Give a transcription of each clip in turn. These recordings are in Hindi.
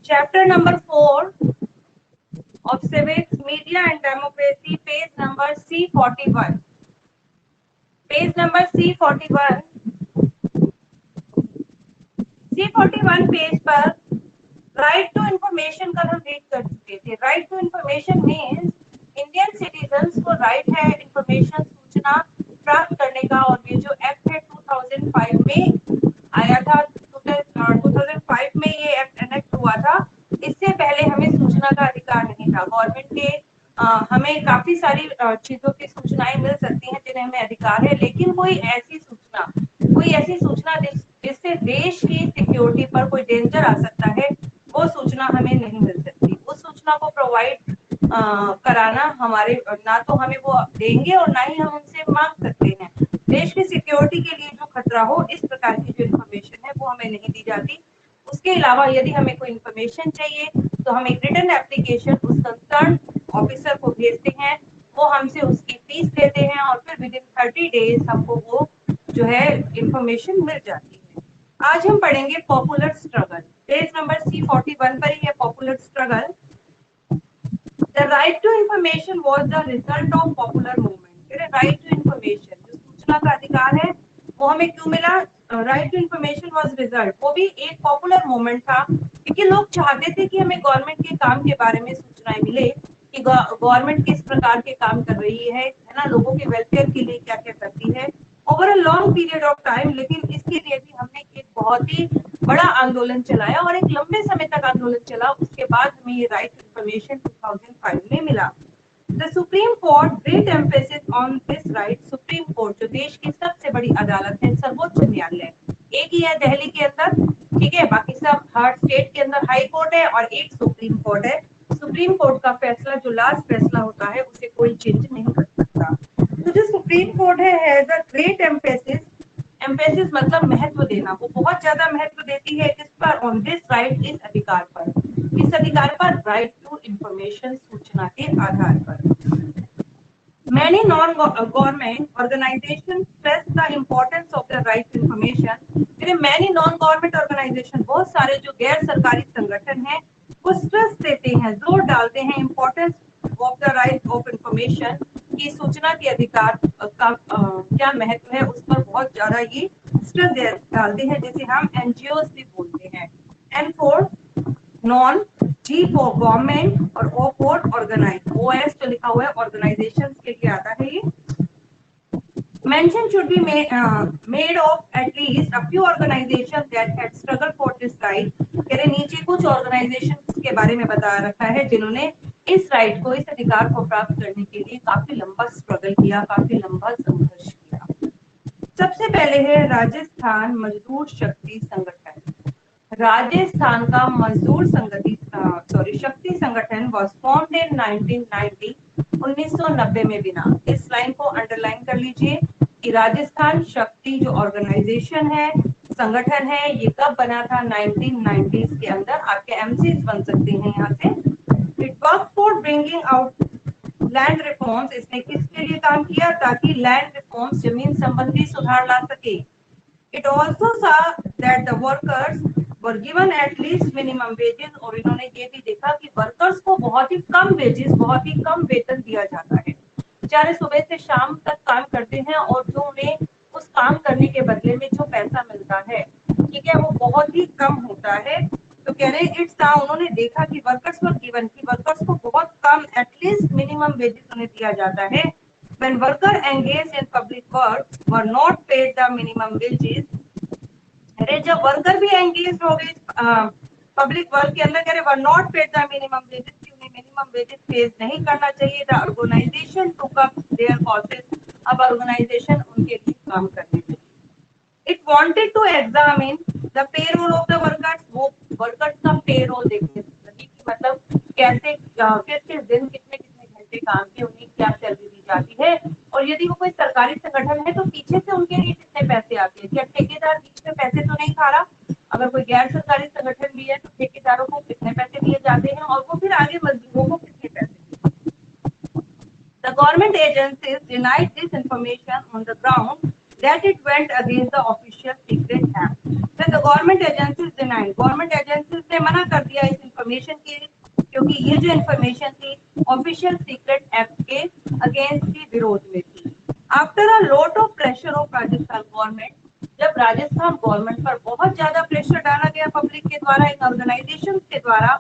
Chapter number 4 of Civics, Media and Democracy, page number C41. Page number C41. C41 page पर राइट टू इंफॉर्मेशन का हम रीड कर चुके थे। Right to information means Indian citizens को राइट है इंफॉर्मेशन सूचना प्राप्त करने का। और ये जो एक्ट है 2005 में आया था, 2005 में ये एक्ट एनेक्ट हुआ था। इससे पहले हमें सूचना का अधिकार नहीं था। गवर्नमेंट के हमें काफी सारी चीजों की सूचनाएं मिल सकती हैं जिन्हें हमें अधिकार है, लेकिन कोई ऐसी सूचना जिससे देश की सिक्योरिटी पर कोई डेंजर आ सकता है, वो सूचना हमें नहीं मिल सकती। उस सूचना को प्रोवाइड कराना हमारे, ना तो हमें वो देंगे और ना ही हम उनसे मांग सकते हैं। देश की सिक्योरिटी के लिए जो खतरा हो, इस प्रकार की जो इन्फॉर्मेशन है वो हमें नहीं दी जाती। उसके अलावा यदि हमें कोई इन्फॉर्मेशन चाहिए तो हम एक रिटन एप्लीकेशन उस कंसर्न ऑफिसर को भेजते हैं, वो हमसे उसकी फीस लेते हैं और फिर विद इन 30 डेज हमको वो जो है इंफॉर्मेशन मिल जाती है। आज हम पढ़ेंगे popular struggle. Page number C41 पर ही है popular struggle. The right to information was the result of popular movement। Right to information, जो सूचना का अधिकार है वो हमें क्यों मिला? Right to information was result, वो भी एक पॉपुलर मूवमेंट था, क्योंकि लोग चाहते थे कि हमें गवर्नमेंट के काम के बारे में सूचनाएं मिले कि गवर्नमेंट किस प्रकार के काम कर रही है ना, लोगों के वेलफेयर के लिए क्या क्या करती है over a long period of time. लेकिन इसके लिए भी हमने एक बहुत ही बड़ा आंदोलन चलाया और एक लंबे समय तक आंदोलन चला। उसके बाद हमें ये राइट टू इंफॉर्मेशन 2005 में मिला। The Supreme Court great emphasis on this right। Supreme court जो देश की सबसे बड़ी अदालत है, सर्वोच्च न्यायालय, एक ही है दिल्ली के अंदर, ठीक है, बाकी सब हर स्टेट के अंदर हाई कोर्ट है और एक सुप्रीम कोर्ट है। सुप्रीम कोर्ट का फैसला जो लास्ट फैसला होता है उसे कोई चेंज नहीं कर सकता। तो जो सुप्रीम कोर्ट है द ग्रेट एम्फेसिस, एम्फेसिस मतलब महत्व देना, वो बहुत ज्यादा महत्व देती है किस पर? ऑन दिस राइट, इस अधिकार पर। किस अधिकार पर? राइट टू इंफॉर्मेशन, सूचना के आधार पर। Many non-government organizations stress the importance of the right to information। फिर many non-government organization, बहुत सारे जो गैर सरकारी संगठन हैं, वो स्ट्रेस देते हैं, जोर डालते हैं importance of the right of information, की सूचना के अधिकार का क्या महत्व है, उस पर बहुत ज्यादा ये स्ट्रेस डालते हैं, जिसे हम एनजीओ भी बोलते हैं। And for non, G for government और ओ फॉर ऑर्गेनाइज। ओएस जो लिखा हुआ है ऑर्गेनाइजेशंस के लिए आता है ये। Mention should be made of at least a few organizations that had struggled for this right। कह रहे नीचे कुछ ऑर्गेनाइजेशंस के बारे में बता रखा है जिन्होंने इस राइट को, इस अधिकार को प्राप्त करने के लिए काफी लंबा स्ट्रगल किया, काफी लंबा संघर्ष किया। सबसे पहले है राजस्थान मजदूर शक्ति संगठन। राजस्थान का मजदूर शक्ति संगठन वॉज फॉर्म्ड इन 1990, 1990 में बिना। इस लाइन को अंडरलाइन कर लीजिए कि राजस्थान शक्ति जो ऑर्गेनाइजेशन है, संगठन है, ये कब बना था? 1990s के अंदर। आपके एमसीज बन सकते हैं यहाँ से। It work for bringing out land reforms. इसने किसके लिए काम किया? ताकि लैंड रिफॉर्म्स, जमीन संबंधी सुधार ला सके। It also saw that the workers were given at least minimum wages। और इन्होंने ये भी देखा कि वर्कर्स को बहुत ही कम वेजेस, बहुत ही कम वेतन दिया जाता है। बेचारे सुबह से शाम तक काम करते हैं और जो उन्हें उस काम करने के बदले में जो पैसा मिलता है, ठीक है, वो बहुत ही कम होता है। तो कह रहे इट्स था, उन्होंने देखा कि वर्कर्स वर गिवन, कि वर्कर्स को बहुत कम एटलीस्ट मिनिमम वेजेस उन्हें दिया जाता है। When worker engaged in public work were not paid the minimum wages। अरे जब वर्कर भी एंगेज हो गए पब्लिक वर्क के अंदर, कह रहे were not paid the minimum wages, कि उन्हें मिनिमम वेजेस पे नहीं करना चाहिए। The organisation took up their causes. अब ऑर्गेनाइजेशन उनके लिए काम करने लगी। It wanted to examine the payroll of the workers. वो वर्कर्स का पेरोल देखने लगी कि मतलब कैसे किस किस दिन कितने कितने घंटे काम किए, उन्हें क्या सैलरी दी जाती है, और यदि वो कोई सरकारी संगठन है तो पीछे से उनके लिए कितने पैसे आते हैं। क्या ठेकेदार बीच में पैसे तो नहीं खा रहा? अगर कोई गैर सरकारी संगठन भी है तो ठेकेदारों को कितने पैसे दिए जाते हैं और वो फिर आगे मजदूरों को कितने पैसे दिए। The government agencies denied this information on the ground that it went against the official secret act. Then the government agencies denied. Government agencies ने मना कर दिया इस इंफॉर्मेशन की, क्योंकि ये जो इंफॉर्मेशन थी ऑफिशियल सीक्रेट एक्ट के अगेंस्ट की विरोध में थी. After a lot of pressure of Rajasthan government, जब राजस्थान गवर्नमेंट पर बहुत ज्यादा प्रेशर डाला गया पब्लिक के द्वारा, इन ऑर्गेनाइजेशन के द्वारा,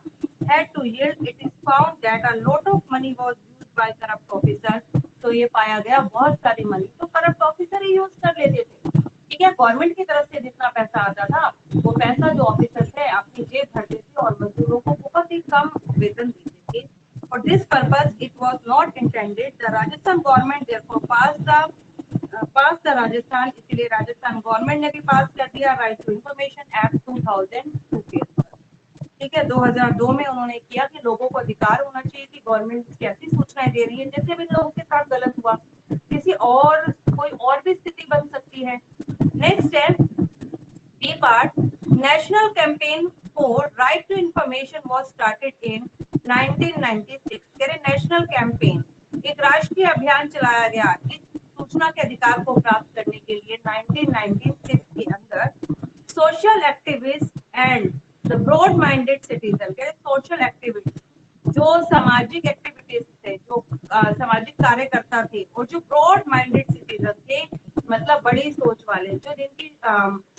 had to yield, it is found that a lot of money was used by corrupt officers. तो ये पाया गया बहुत सारी मनी तो करप्ट ऑफिसर ही यूज कर लेते थे. ठीक है, गवर्नमेंट की तरफ से जितना पैसा आता था वो पैसा जो ऑफिसर थे अपनी जेब भरते थे और मजदूरों को बहुत ही कम वेतन देते थे. For this purpose, it was not intended. The Rajasthan government therefore passed the Rajasthan, इसलिए राजस्थान गवर्नमेंट ने भी पास कर दिया राइट टू इंफॉर्मेशन एक्ट 2002 के. ठीक है, 2002 में उन्होंने किया कि लोगों को अधिकार होना चाहिए कि गवर्नमेंट कैसी सूचनाएं दे रही है. जैसे भी लोगों के साथ गलत हुआ, किसी और कोई और भी स्थिति बन सकती है. नेक्स्ट है B part. National campaign for right to information was started in 1996. कह रहे नेशनल कैंपेन, एक राष्ट्रीय अभियान चलाया गया इस सूचना के अधिकार को प्राप्त करने के लिए 1996 के अंदर. Social activist and the broad minded citizen, कह रहे सोशल एक्टिविस्ट जो सामाजिक एक्टिविटीज थे, जो सामाजिक कार्यकर्ता थे और जो ब्रॉड माइंडेड सिटीजन थे, मतलब बड़ी सोच वाले, जो जिनकी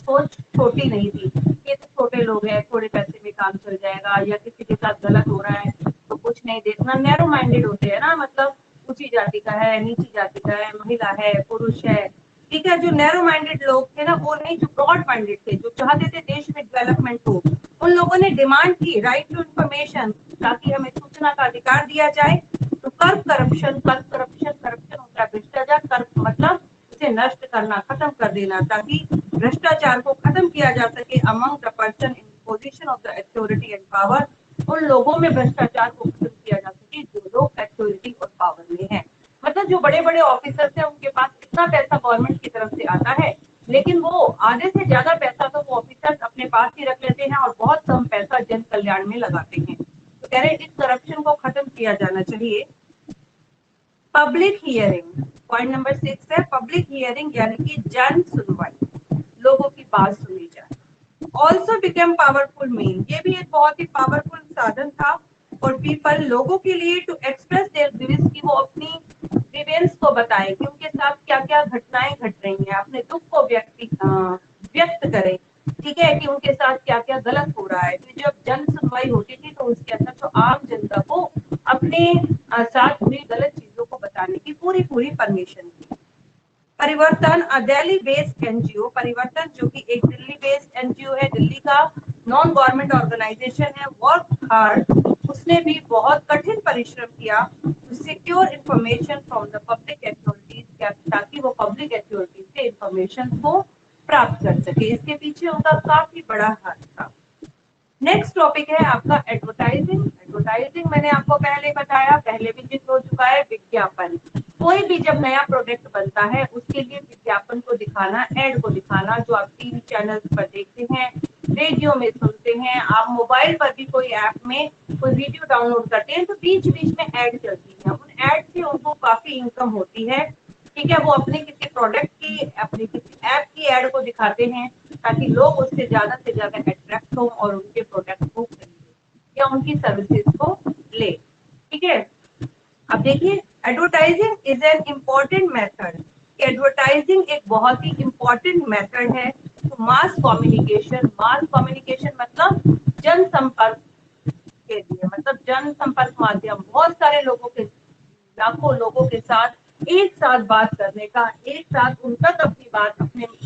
सोच छोटी नहीं थी, ये तो छोटे लोग हैं, थोड़े पैसे में काम चल जाएगा, या किसी के साथ गलत हो रहा है तो कुछ नहीं देखना, नैरो माइंडेड होते हैं ना, मतलब ऊंची जाति का है, नीची जाति का है, महिला है, पुरुष है. ठीक है, जो नैरो माइंडेड लोग थे ना वो नहीं, जो ब्रॉड माइंडेड थे, जो चाहते थे देश में डेवलपमेंट हो, उन लोगों ने डिमांड की राइट टू इंफॉर्मेशन, ताकि हमें सूचना का अधिकार दिया जाए. तो करप्शन होता है भ्रष्टाचार. कर्प मतलब उसे नष्ट करना, खत्म कर देना, ताकि भ्रष्टाचार को खत्म किया जा सके among the person in position of the authority and power. उन लोगों में भ्रष्टाचार को खत्म किया जा सके जो लोग अथॉरिटी और पावर में हैं. मतलब जो बड़े बड़े ऑफिसर्स हैं उनके पास इतना पैसा गवर्नमेंट की तरफ से आता है, लेकिन वो आधे से ज्यादा पैसा तो वो ऑफिसर्स अपने पास ही रख लेते हैं और बहुत कम पैसा जन कल्याण में लगाते हैं. तो कह रहे हैं इस करप्शन को खत्म किया जाना चाहिए. पब्लिक हियरिंग, पॉइंट नंबर 6 है पब्लिक हियरिंग, यानी कि जन सुनवाई, लोगों की बात सुनी जाए. ऑल्सो बिकम पावरफुल मीन, ये भी एक बहुत ही पावरफुल साधन था और पीपल, लोगों के लिए, टू एक्सप्रेस देयर ग्रीवेंस, की वो अपनी ग्रीवेंस को बताएं कि उनके साथ क्या क्या घटनाएं घट रही हैं, अपने दुख को व्यक्त करें. ठीक है, कि उनके साथ क्या क्या गलत हो रहा है. तो जब जन सुनवाई होती थी तो उसके अंदर जो आम जनता को अपने साथ हुई गलत चीजों को बताने की पूरी परमिशन थी. परिवर्तन, दिल्ली बेस्ड एनजीओ, परिवर्तन जो कि एक दिल्ली बेस्ड एनजीओ है, दिल्ली का नॉन गवर्नमेंट ऑर्गेनाइजेशन है, वर्क हार्ड, उसने भी बहुत कठिन परिश्रम किया to secure information from the public authorities, ताकि वो पब्लिक अथॉरिटीज से इंफॉर्मेशन को प्राप्त कर सके. इसके पीछे उनका काफी बड़ा हाथ था. नेक्स्ट टॉपिक है आपका एडवर्टाइजिंग. एडवर्टाइजिंग मैंने आपको पहले बताया, पहले भी जिक्र हो चुका है. विज्ञापन, कोई भी जब नया प्रोडक्ट बनता है उसके लिए विज्ञापन को दिखाना, एड को दिखाना, जो आप टीवी चैनल्स पर देखते हैं, रेडियो में सुनते हैं, आप मोबाइल पर भी कोई ऐप में कोई वीडियो डाउनलोड करते हैं तो बीच बीच में एड चलती है. उन एड से उनको काफी इनकम होती है. ठीक है, वो अपने किसी प्रोडक्ट की, अपने किसी ऐप की एड को दिखाते हैं ताकि लोग उससे ज्यादा अट्रैक्ट हो और उनके प्रोडक्ट को खरीदे या उनकी सर्विसेज को ले. ठीक है, अब देखिए advertising is an important method. Advertising एक बहुत ही इम्पोर्टेंट मेथड है तो मास कम्युनिकेशन. मास कम्युनिकेशन मतलब जनसंपर्क के लिए, मतलब जनसंपर्क माध्यम, बहुत सारे लोगों के, लाखों लोगों के साथ एक साथ बात करने का, एक साथ उन तक अपनी बात,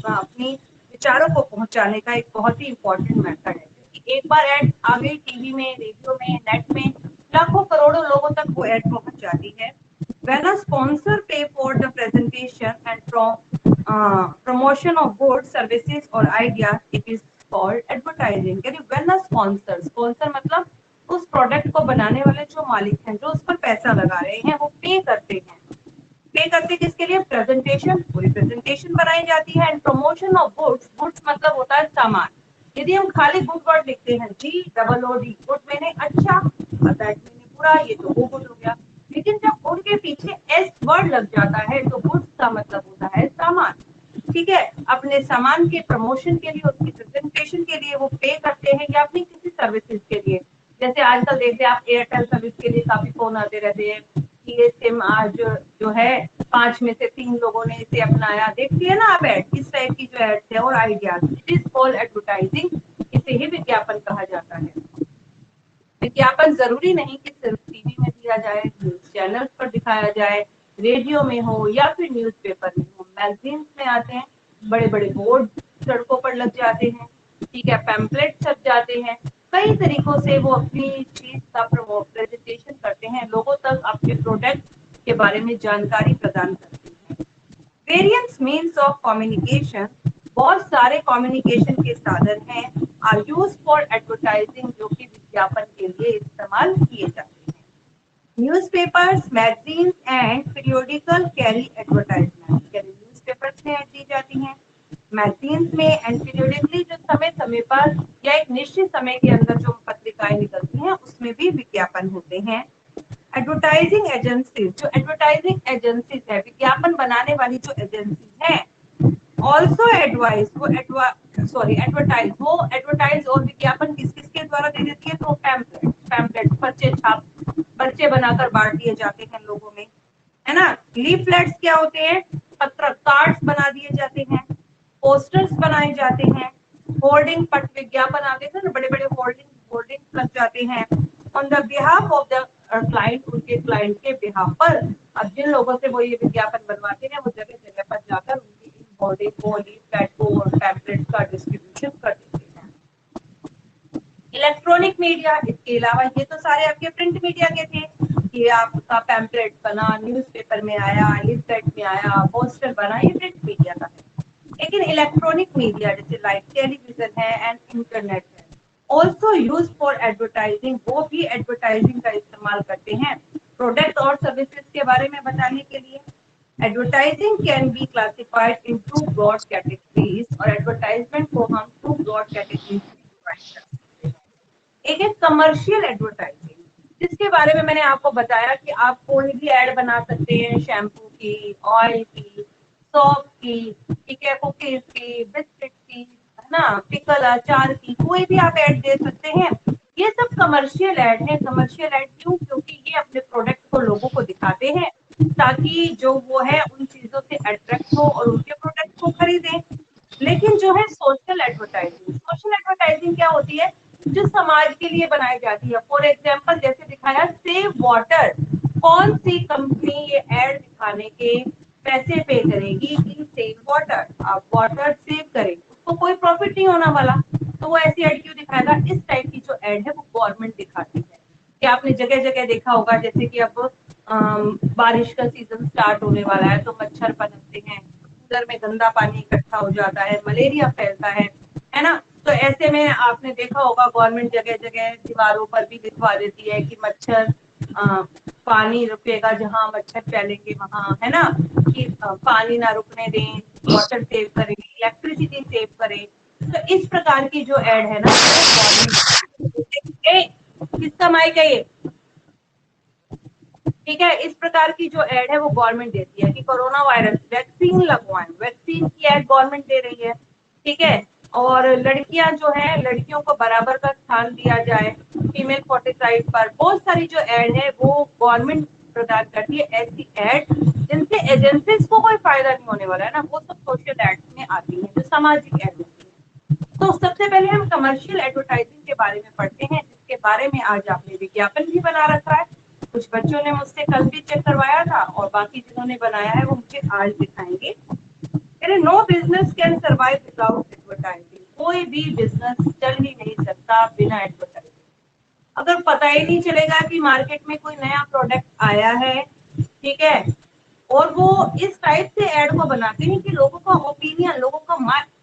अपनी विचारों को पहुंचाने का एक बहुत ही इम्पोर्टेंट मेथड है. एक बार एड आ गई टीवी में, रेडियो में, नेट में, लाखों करोड़ों लोगों तक वो एड पहुंच जाती है. When a sponsor pay for the presentation and promotion of goods, services or ideas, it is called advertising. When a sponsor मतलब उस प्रोडक्ट को बनाने वाले जो मालिक हैं, जो उस पर पैसा लगा रहे हैं, वो पे करते हैं. पे करते किसके लिए? प्रेजेंटेशन, पूरी प्रेजेंटेशन बनाई जाती है. And promotion of goods, goods मतलब होता है सामान. यदि हम खाली गुड वर्ड लिखते हैं, GOOD, गुड मैंने अच्छा, बैड मैंने बुरा, ये तो वो गुड हो गया. लेकिन जब गुड के पीछे एस वर्ड लग जाता है तो गुड्स का मतलब होता है सामान. ठीक है, अपने सामान के प्रमोशन के लिए, उसकी प्रेजेंटेशन के लिए वो पे करते हैं, या अपनी किसी सर्विसेज के लिए। जैसे आजकल देखते हैं आप, एयरटेल सर्विस के लिए काफी फोन आते रहते हैं कि ये सिम आज जो है 5 में से 3 लोगों ने इसे अपनाया, देखती है ना आप एड, इस टाइप की जो एड्स है और ideas, it is called advertising, इसे ही विज्ञापन कहा जाता है। विज्ञापन जरूरी नहीं कि सिर्फ टीवी में दिया जाए, न्यूज चैनल्स पर दिखाया जाए, रेडियो में हो या फिर न्यूज़पेपर में हो, मैगजीन्स में आते हैं, बड़े बड़े बोर्ड सड़कों पर लग जाते हैं, ठीक है, पैम्पलेट छप जाते हैं, कई तरीकों से वो अपनी चीज का प्रेजेंटेशन करते हैं, लोगों तक अपने प्रोडक्ट के बारे में जानकारी प्रदान करते हैं। वेरियंस मीन्स ऑफ कम्युनिकेशन, बहुत सारे कम्युनिकेशन के साधन हैं, आर यूज फॉर एडवर्टाइजिंग, जो कि विज्ञापन के लिए इस्तेमाल किए जाते हैं। Newspapers, magazines and periodical carry advertisement, यानी न्यूज़पेपर्स में ऐड दी जाती हैं, मैगजीन्स में एंड पीरियोडिकली जो समय समय पर या एक निश्चित समय के अंदर जो पत्रिकाएं निकलती हैं उसमें भी विज्ञापन होते हैं। एडवर्टाइजिंग एजेंसीज, जो एडवर्टाइजिंग एजेंसीज है, विज्ञापन बनाने वाली जो एजेंसीज हैं, ऑल्सो एडवाइस, वो एडवर्टाइज, वो एडवर्टाइज और विज्ञापन किस किसके द्वारा दे देती है, तो पैम्पलेट, पर्चे छाप, पर्चे बनाकर बांट दिए जाते हैं लोगों में, है ना। लीफलेट्स क्या होते हैं, पत्र कार्ड्स बना दिए जाते हैं, पोस्टर्स बनाए जाते हैं, होर्डिंग, पट विज्ञापन आते थे ना, बड़े बड़े होर्डिंग होर्डिंग लग जाते हैं on the behalf of the client, उनके क्लाइंट के बिहाफ पर। अब जिन लोगों से वो ये विज्ञापन बनवाते हैं वो जगह जगह पर जाकर उनकी होर्डिंग को, लीफलेट को और पैम्पलेट का डिस्ट्रीब्यूशन कर देते हैं। इलेक्ट्रॉनिक मीडिया, इसके अलावा ये तो सारे आपके प्रिंट मीडिया के थे, ये आपका पैम्पलेट बना, न्यूज़पेपर में आया, लीफलेट में आया, पोस्टर बना, ये प्रिंट मीडिया का है। लेकिन इलेक्ट्रॉनिक मीडिया जैसे लाइक टेलीविजन है एंड इंटरनेट है, ऑल्सो यूज फॉर एडवर्टाइजिंग, वो भी एडवर्टाइजिंग का इस्तेमाल करते हैं प्रोडक्ट और सर्विसेज के बारे में बताने के लिए। Advertising can be classified in two broad categories, और एडवर्टाइजमेंट को हम टू ब्रॉड कैटेगरीज में डिवाइड कर सकते हैं। एक है कमर्शियल एडवर्टाइजिंग, जिसके बारे में मैंने आपको बताया कि आप कोई भी एड बना सकते हैं, शैम्पू की, ऑयल की, सॉप की, ठीक है, कुकीज की, बिस्किट की, है ना, पिकल अचार की, कोई भी आप ऐड दे सकते हैं। ये सब कमर्शियल ऐड है। कमर्शियल ऐड क्यों? क्योंकि ये अपने प्रोडक्ट को लोगों को दिखाते हैं ताकि जो वो है उन चीजों से अट्रैक्ट हो और उनके प्रोडक्ट को खरीदें। लेकिन जो है सोशल एडवर्टाइजिंग, सोशल एडवर्टाइजिंग क्या होती है? जो समाज के लिए बनाई जाती है। फॉर एग्जाम्पल जैसे दिखाया सेव वाटर, कौन सी कंपनी ये एड दिखाने के पैसे पे करेगी कि सेव वाटर, आप वाटर सेव करें, उसको कोई प्रॉफिट नहीं होना वाला, तो वो ऐसी एड क्यों दिखाएगा? इस टाइप की जो एड है वो गवर्नमेंट दिखाती है। कि आपने जगह जगह देखा होगा, जैसे कि अब बारिश का सीजन स्टार्ट होने वाला है तो मच्छर पनपते हैं, कूलर में गंदा पानी इकट्ठा हो जाता है, मलेरिया फैलता है ना। तो ऐसे में आपने देखा होगा गवर्नमेंट जगह जगह दीवारों पर भी लिखवा देती है कि मच्छर पानी रुकेगा जहां मच्छर फैलेंगे वहां, है ना, कि पानी ना रुकने दें, वाटर सेव करें, इलेक्ट्रिसिटी सेव करें। तो इस प्रकार की जो एड है ना, गवर्नमेंट, किसका माइक है ये, ठीक है, इस प्रकार की जो एड है वो गवर्नमेंट देती है कि कोरोना वायरस वैक्सीन लगवाएं, वैक्सीन की एड गवर्नमेंट दे रही है, ठीक है। और लड़कियां जो है, लड़कियों को बराबर का स्थान दिया जाए, फीमेल फोर्टिसाइड पर बहुत सारी जो एड है वो गवर्नमेंट प्रदान करती है। ऐसी एड जिनसे एजेंसीज को कोई फायदा नहीं होने वाला है ना, वो सब सोशल एड में आती है, जो सामाजिक एड होती है। तो सबसे पहले हम कमर्शियल एडवर्टाइजिंग के बारे में पढ़ते हैं, जिसके बारे में आज आपने विज्ञापन भी बना रखा है। कुछ बच्चों ने मुझसे कल भी चेक करवाया था और बाकी जिन्होंने बनाया है वो मुझे आज दिखाएंगे। No business can survive without advertising, कोई भी बिजनेस चल ही नहीं सकता बिना एडवर्टाइजिंग। अगर पता ही नहीं चलेगा कि मार्केट में कोई नया प्रोडक्ट आया है, ठीक है, और वो इस टाइप से एड को बनाते हैं कि लोगों का ओपिनियन, लोगों का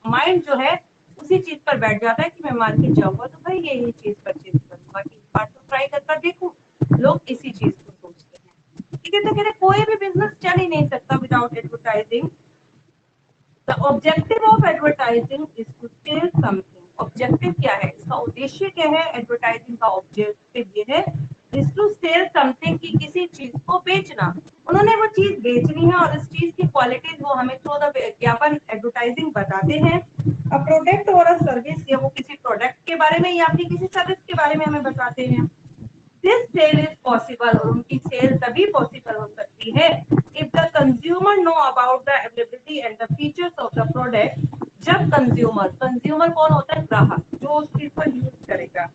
माइंड जो है उसी चीज पर बैठ जाता है कि मैं मार्केट जाऊंगा तो भाई यही चीज परचेज करूंगा, एक बार तो ट्राई कर देखूं, लोग इसी चीज को सोचते हैं, ठीक है। तो कहते कोई भी बिजनेस चल ही नहीं सकता without advertising. The objective of advertising is to sell something. Objective क्या है, इसका उद्देश्य क्या है? एडवर्टाइजिंग का ऑब्जेक्टिव ये है इज टू सेल समथिंग, की किसी चीज को बेचना। उन्होंने वो चीज बेचनी है और इस चीज की क्वालिटीज वो हमें थ्रू द विज्ञापन एडवर्टाइजिंग बताते हैं। अ प्रोडक्ट और अ सर्विस, या वो किसी प्रोडक्ट के बारे में या फिर किसी सर्विस के बारे में हमें बताते हैं। दिस सेल इज पॉसिबल, और उनकी सेल तभी पॉसिबल हो सकती है if the consumer know about the availability and the features of the product. जब कंज्यूमर, कंज्यूमर कौन होता है? ग्राहक, जो उस चीज को यूज करेगा,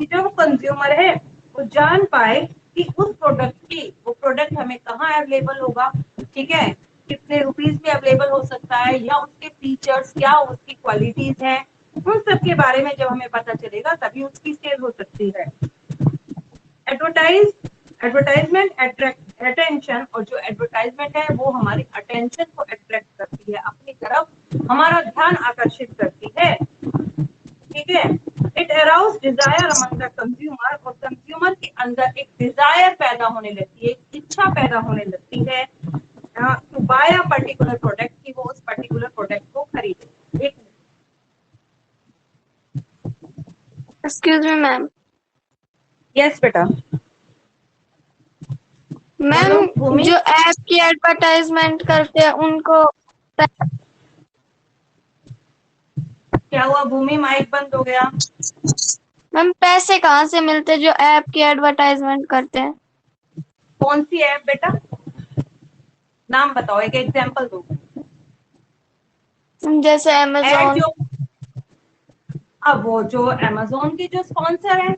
कि जो कंज्यूमर है वो जान पाए कि उस प्रोडक्ट की, वो प्रोडक्ट हमें कहाँ अवेलेबल होगा, ठीक है, कितने रुपीस में अवेलेबल हो सकता है, या उसके फीचर्स क्या, उसकी क्वालिटीज है, उन सब के बारे में जब हमें पता चलेगा तभी उसकी सेल हो सकती है। एडवर्टाइजमेंट अट्रैक्ट अटेंशन, और जो एडवर्टाइजमेंट है वो हमारी अटेंशन को अट्रैक्ट करती है, अपनी तरफ हमारा ध्यान आकर्षित करती है, ठीक है। It arouse desire among the consumer, और कंज्यूमर के अंदर एक डिजायर पैदा होने लगती है, एक इच्छा पैदा होने लगती है to buy a particular product, कि वो उस पर्टिकुलर प्रोडक्ट को खरीदे। एक एक्सक्यूज मी मैम। यस बेटा, बोलो मैम, भूमि। जो ऐप की एडवर्टाइजमेंट करते हैं उनको क्या हुआ भूमि? माइक बंद हो गया। मैम पैसे कहाँ से मिलते हैं जो ऐप की एडवर्टाइजमेंट करते हैं? कौन सी ऐप बेटा? नाम बताओ, एक एग्जांपल दो। जैसे ऐड अमेजोन। जो, अब वो जो अमेजोन की जो स्पॉन्सर है,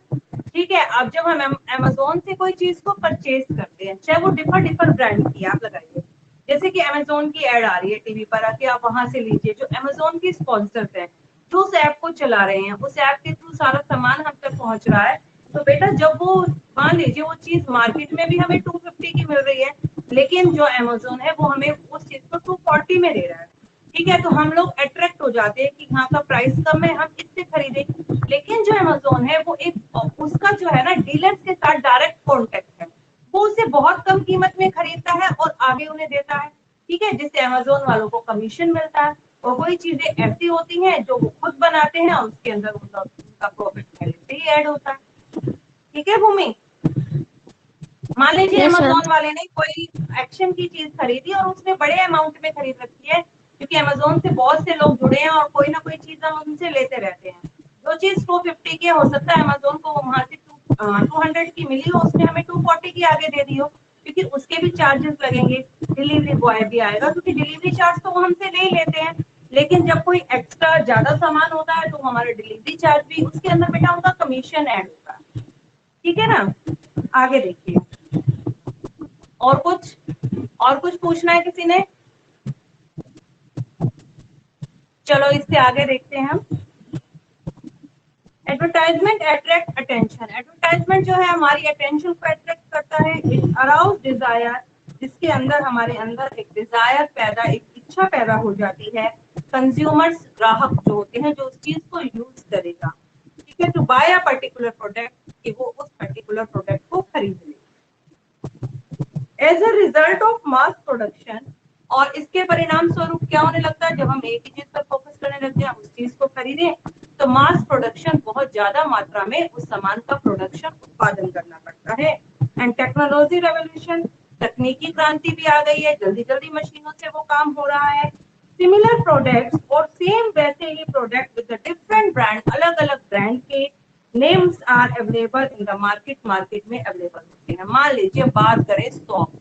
ठीक है, अब जब हम अमेजोन से कोई चीज को परचेज करते हैं, चाहे वो डिफरेंट ब्रांड की, आप लगाइए, जैसे कि अमेजोन की एड आ रही है टीवी पर आके, आप वहां से लीजिए, जो अमेजोन की स्पॉन्सर्स हैं, जो उस ऐप को चला रहे हैं, उस ऐप के थ्रू सारा सामान हम तक पहुंच रहा है। तो बेटा जब वो, मान लीजिए वो चीज मार्केट में भी हमें 250 की मिल रही है, लेकिन जो अमेजोन है वो हमें उस चीज को 240 में दे रहा है, ठीक है, तो हम लोग अट्रैक्ट हो जाते हैं कि यहाँ का प्राइस कम है, हम इससे खरीदें। लेकिन जो अमेजोन है वो एक, उसका जो है ना डीलर्स के साथ डायरेक्ट कॉन्टेक्ट है, वो उसे बहुत कम कीमत में खरीदता है और आगे उन्हें देता है, ठीक है, जिससे अमेजोन वालों को कमीशन मिलता है। और कोई चीजें ऐसी होती हैं जो वो खुद बनाते हैं और उसके अंदर उनका प्रॉफिट पहले से ही ऐड होता है, ठीक है भूमि। मान लीजिए यस मैम। अमेजोन वाले ने कोई एक्शन की चीज खरीदी और उसने बड़े अमाउंट में खरीद रखी है, क्योंकि अमेजोन से बहुत से लोग जुड़े हैं और कोई ना कोई चीज हम उनसे लेते रहते हैं। जो चीज 250 की हो सकता है अमेजोन को वहां से 200 की मिली हो, उसने हमें 240 की आगे दे दी हो, क्योंकि उसके भी चार्जेस लगेंगे, डिलीवरी बॉय भी आएगा, क्योंकि डिलीवरी चार्ज तो वो हमसे ले ही लेते हैं। लेकिन जब कोई एक्स्ट्रा ज्यादा सामान होता है तो हमारा डिलीवरी चार्ज भी उसके अंदर बेटा उनका कमीशन ऐड होता है, ठीक है ना। आगे देखिए, और कुछ, और कुछ पूछना है किसी ने? चलो इससे आगे देखते हैं हम। एडवर्टाइजमेंट अट्रैक्ट अटेंशन, एडवर्टाइजमेंट जो है हमारी अटेंशन को अट्रैक्ट करता है। इट अराउज डिजायर, जिसके अंदर हमारे अंदर एक डिजायर पैदा, एक इच्छा पैदा हो जाती है। कंज्यूमर्स, ग्राहक जो होते हैं जो उस चीज को यूज करेगा, ठीक है, to buy a particular product, कि वो उस पर्टिकुलर प्रोडक्ट को खरीद ले। As a result of mass production, और इसके परिणाम स्वरूप क्या होने लगता है, जब हम एक ही चीज पर फोकस करने लगते हैं, उस चीज को खरीदें, तो मास प्रोडक्शन, बहुत ज्यादा मात्रा में उस सामान का प्रोडक्शन, उत्पादन करना पड़ता है। एंड टेक्नोलॉजी रेवोल्यूशन, तकनीकी क्रांति भी आ गई है, जल्दी जल्दी मशीनों से वो काम हो रहा है। सिमिलर प्रोडक्ट्स, और सेम वैसे ही प्रोडक्ट विद डिफरेंट ब्रांड, अलग अलग ब्रांड के names are available in the market, market में अवेलेबल होते हैं। मान लीजिए बात करें सॉप,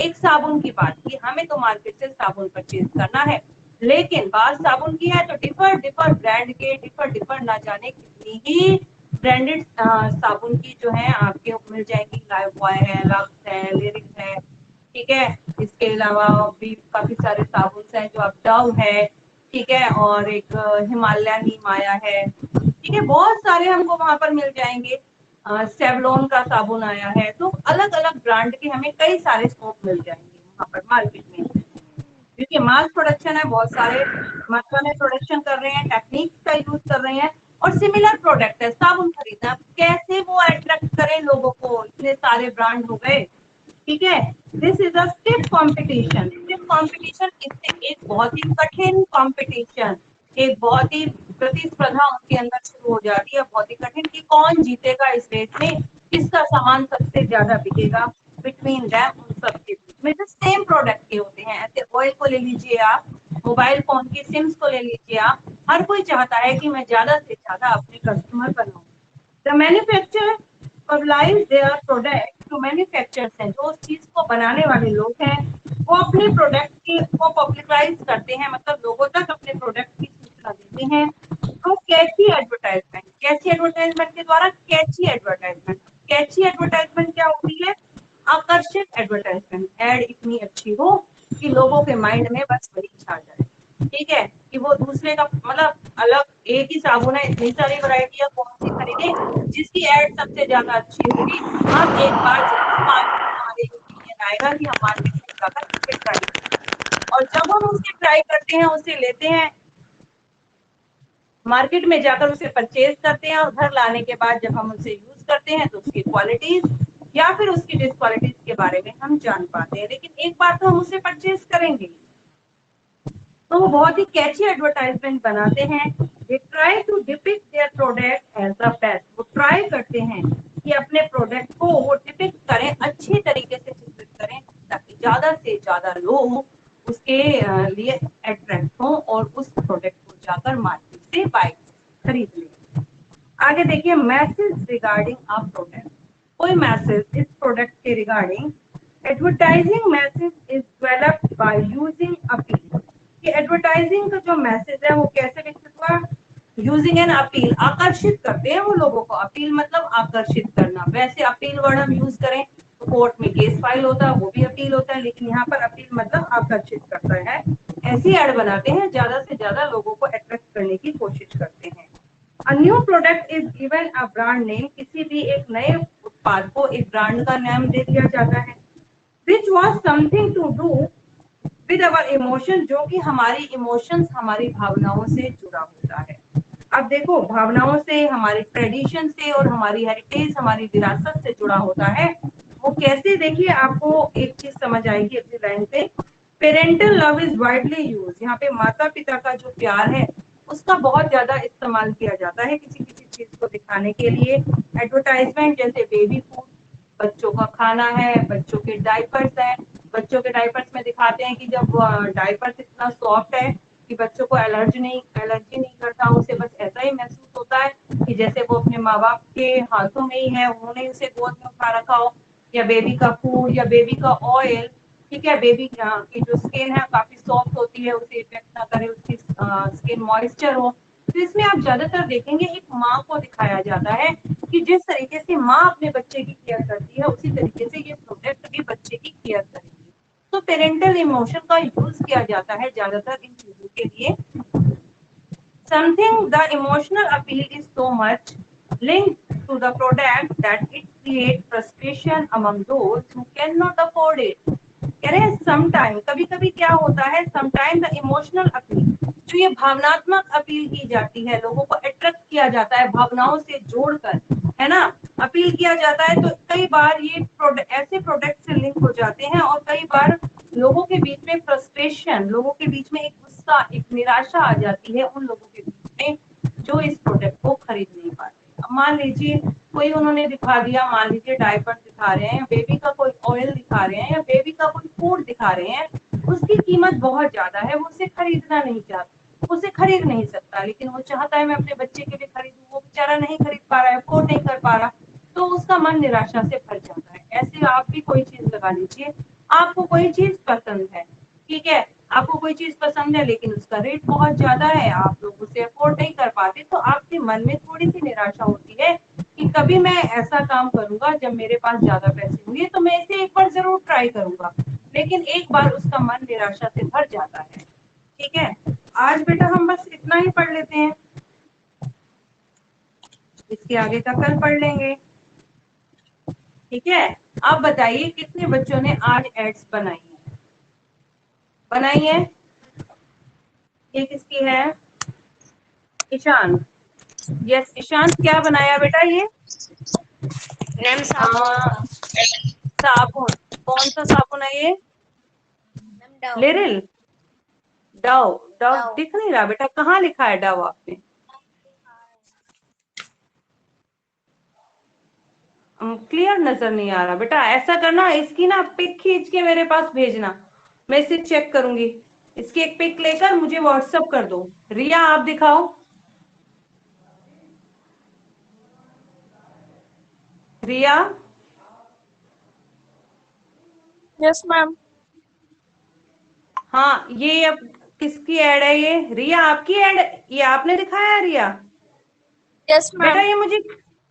एक साबुन की बात की, हमें तो मार्केट से साबुन परचेज करना है, लेकिन बात साबुन की है तो डिफर डिफर ब्रांड के, डिफर डिफर ना जाने कितनी ही ब्रांडेड साबुन की जो है आपके मिल जाएंगी। लाइफबॉय है, लक्स है, लिरिक्स है, ठीक है, इसके अलावा भी काफी सारे साबुन हैं, जो अब डव है, ठीक है, और एक हिमालय नीम आया है, ठीक है, बहुत सारे हमको वहां पर मिल जाएंगे। सेवलॉन का साबुन आया है, तो अलग अलग ब्रांड के हमें कई सारे सोप मिल जाएंगे वहां पर मार्केट में, क्योंकि मास प्रोडक्शन है, बहुत सारे मात्रा में प्रोडक्शन कर रहे हैं, टेक्निक्स का यूज कर रहे हैं, और सिमिलर प्रोडक्ट है, साबुन खरीदना, कैसे वो अट्रैक्ट करें लोगों को, इतने सारे ब्रांड हो गए, ठीक है। This is a stiff competition, stiff competition, इससे एक बहुत ही कठिन कंपटीशन, एक बहुत ही प्रतिस्पर्धा उनके अंदर शुरू हो जाती है बहुत ही कठिन कि कौन जीतेगा इस रेस में, किसका सामान सबसे ज्यादा बिकेगा बिटवीन दैम, उन सब के बीच में जो सेम प्रोडक्ट के होते हैं। ऐसे ऑयल को ले लीजिए आप, मोबाइल फोन की सिम्स को ले लीजिए आप, हर कोई चाहता है कि मैं ज्यादा से ज्यादा अपने कस्टमर बनाऊं। The manufacturer publish their product to manufacturers हैं, जो उस चीज को बनाने वाले लोग हैं वो अपने प्रोडक्ट की को पब्लिकाइज करते हैं, मतलब लोगों तक अपने प्रोडक्ट की सूचना देते हैं। तो कैची एडवर्टाइजमेंट के द्वारा, कैची एडवर्टाइजमेंट, कैची एडवर्टाइजमेंट क्या होती है? आकर्षक एडवर्टाइजमेंट, एड इतनी अच्छी हो कि लोगों के माइंड में बस वही छा जाए, ठीक है, कि वो दूसरे का मतलब अलग एक ही साबुन है, इतनी सारी वैरायटी है, कौन सी खरीदे, जिसकी एड सबसे ज्यादा अच्छी होगी। हम एक बार जरूर मार्केट में हमारे ओपिनियन आएगा कि हम मार्केट में जाकर उसे ट्राई करें, और जब हम उसे ट्राई करते हैं, उसे लेते हैं, मार्केट में जाकर उसे परचेज करते हैं, और घर लाने के बाद जब हम उसे यूज करते हैं तो उसकी क्वालिटीज या फिर उसकी डिसक्वालिटीज के बारे में हम जान पाते हैं। लेकिन एक बार तो हम उसे परचेज करेंगे, तो वो बहुत ही कैची एडवर्टाइजमेंट बनाते हैं। They try to depict their product as the best, वो ट्राई करते हैं कि अपने प्रोडक्ट को वो डिपिक्ट करें, अच्छी तरीके से चित्रित करें, ताकि ज्यादा से ज्यादा लोग उसके लिए अट्रैक्ट हों और उस प्रोडक्ट को जाकर मार्केट से बाय खरीद लें। आगे देखिए, मैसेज रिगार्डिंग अ प्रोडक्ट, कोई मैसेज इस प्रोडक्ट के regarding, advertising message is developed by using appeal, कि एडवर्टाइजिंग का जो मैसेज है वो कैसे विकसित हुआ? यूजिंग एन अपील, आकर्षित करते हैं वो लोगों को, अपील मतलब आकर्षित करना। वैसे अपील वर्ड हम यूज करें तो कोर्ट में केस फाइल होता है, वो भी अपील होता है, लेकिन यहाँ पर अपील मतलब आकर्षित करता है। ऐसी एड बनाते हैं, ज्यादा से ज्यादा लोगों को अट्रैक्ट करने की कोशिश करते हैं। A new product is given a brand name, किसी भी एक नए उत्पाद को एक ब्रांड का नाम दे दिया जाता है। Which was something to do with our emotion, जो कि हमारी इमोशंस, हमारी भावनाओं से जुड़ा होता है। अब देखो, भावनाओं से, हमारी ट्रेडिशन से और हमारी हेरिटेज, हमारी विरासत से जुड़ा होता है। वो कैसे? देखिए, आपको एक चीज समझ आएगी अपनी लाइन पे। Parental love is widely use, यहाँ पे माता पिता का जो प्यार है उसका बहुत ज्यादा इस्तेमाल किया जाता है किसी किसी चीज को दिखाने के लिए। एडवर्टाइजमेंट जैसे बेबी फूड, बच्चों का खाना है, बच्चों के डायपर्स है, बच्चों के डायपर्स में दिखाते हैं कि जब डायपर्स इतना सॉफ्ट है कि बच्चों को एलर्जी नहीं करता, उसे बस ऐसा ही महसूस होता है कि जैसे वो अपने माँ बाप के हाथों में ही है, उन्होंने उसे गोद में उठा रखा हो। या बेबी का फूड या बेबी का ऑयल, ठीक है, बेबी की जो स्किन है काफी सॉफ्ट होती है, उसे इफेक्ट ना करे, उसकी स्किन मॉइस्चर हो। तो इसमें आप ज्यादातर देखेंगे एक माँ को दिखाया जाता है कि जिस तरीके से माँ अपने बच्चे की केयर करती है, उसी तरीके से ये प्रोडक्ट भी बच्चे की केयर करेगी। तो पेरेंटल इमोशन का यूज किया जाता है ज्यादातर इन चीजों के लिए। Something, the emotional appeal is so much linked to the product that it creates frustration among those who cannot afford it. कह रहे हैं समटाइम, कभी कभी क्या होता है, समटाइम द इमोशनल अपील, जो ये भावनात्मक अपील की जाती है, लोगों को अट्रैक्ट किया जाता है भावनाओं से जोड़कर, है ना, अपील किया जाता है, तो कई बार ये ऐसे प्रोडक्ट से लिंक हो जाते हैं, और कई बार लोगों के बीच में फ्रस्ट्रेशन, लोगों के बीच में एक गुस्सा, एक निराशा आ जाती है उन लोगों के बीच में जो इस प्रोडक्ट को खरीद नहीं पाते। अब मान लीजिए कोई उन्होंने दिखा दिया, मान लीजिए डायपर दिखा रहे हैं, बेबी का कोई ऑयल दिखा रहे हैं, या बेबी का कोई फूड दिखा रहे हैं, उसकी कीमत बहुत ज्यादा है, वो उसे खरीदना नहीं चाहता, उसे खरीद नहीं सकता, लेकिन वो चाहता है मैं अपने बच्चे के लिए खरीदूं, वो बेचारा नहीं खरीद पा रहा है, अफोर्ड नहीं कर पा रहा, तो उसका मन निराशा से भर जाता है। ऐसे आप भी कोई चीज लगा लीजिए, आपको कोई चीज पसंद है, ठीक है, आपको कोई चीज पसंद है लेकिन उसका रेट बहुत ज्यादा है, आप लोग उसे अफोर्ड नहीं कर पाते, तो आपके मन में थोड़ी सी निराशा होती है कि कभी मैं ऐसा काम करूंगा जब मेरे पास ज्यादा पैसे होंगे, तो मैं इसे एक बार जरूर ट्राई करूंगा, लेकिन एक बार उसका मन निराशा से भर जाता है। ठीक है, आज बेटा हम बस इतना ही पढ़ लेते हैं, इसके आगे का कल पढ़ लेंगे। ठीक है, आप बताइए कितने बच्चों ने आज एड्स बनाई है? ये किसकी है? ईशान। यस ईशान, क्या बनाया बेटा ये? मैम साबुन। साबुन, कौन सा साबुन है ये? Dove. Liril, Dove. Dove Dove. दिख नहीं रहा बेटा, कहाँ लिखा है डव आपने? क्लियर नजर नहीं आ रहा बेटा। ऐसा करना, इसकी ना पिक खींच के मेरे पास भेजना, मैं इसे चेक करूंगी। इसकी एक पिक लेकर मुझे व्हाट्सएप कर दो। रिया आप दिखाओ। रिया, यस मैम। हाँ ये अब किसकी ऐड है? ये रिया आपकी ऐड, ये आपने दिखाया है रिया? यस बेटा मैम। ये मुझे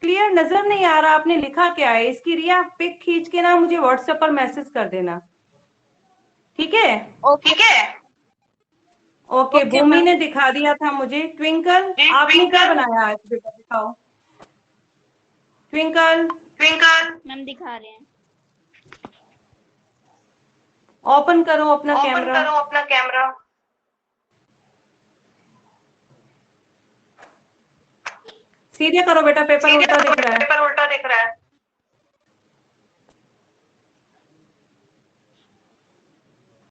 क्लियर नजर नहीं आ रहा, आपने लिखा क्या है? इसकी रिया पिक खींच के ना मुझे व्हाट्सएप पर मैसेज कर देना, ठीक है? ओके। ठीक है, ओके। ओके भूमि मैम। ने दिखा दिया था मुझे। ट्विंकल आपने क्या बनाया आज बेटा, दिखाओ। ट्विंकल, ट्विंकल मैम दिखा रहे हैं। ओपन करो अपना ओपन कैमरा। करो अपना कैमरा। सीधे करो बेटा, पेपर सीधे उल्टा दिख रहा है। पेपर उल्टा दिख रहा है।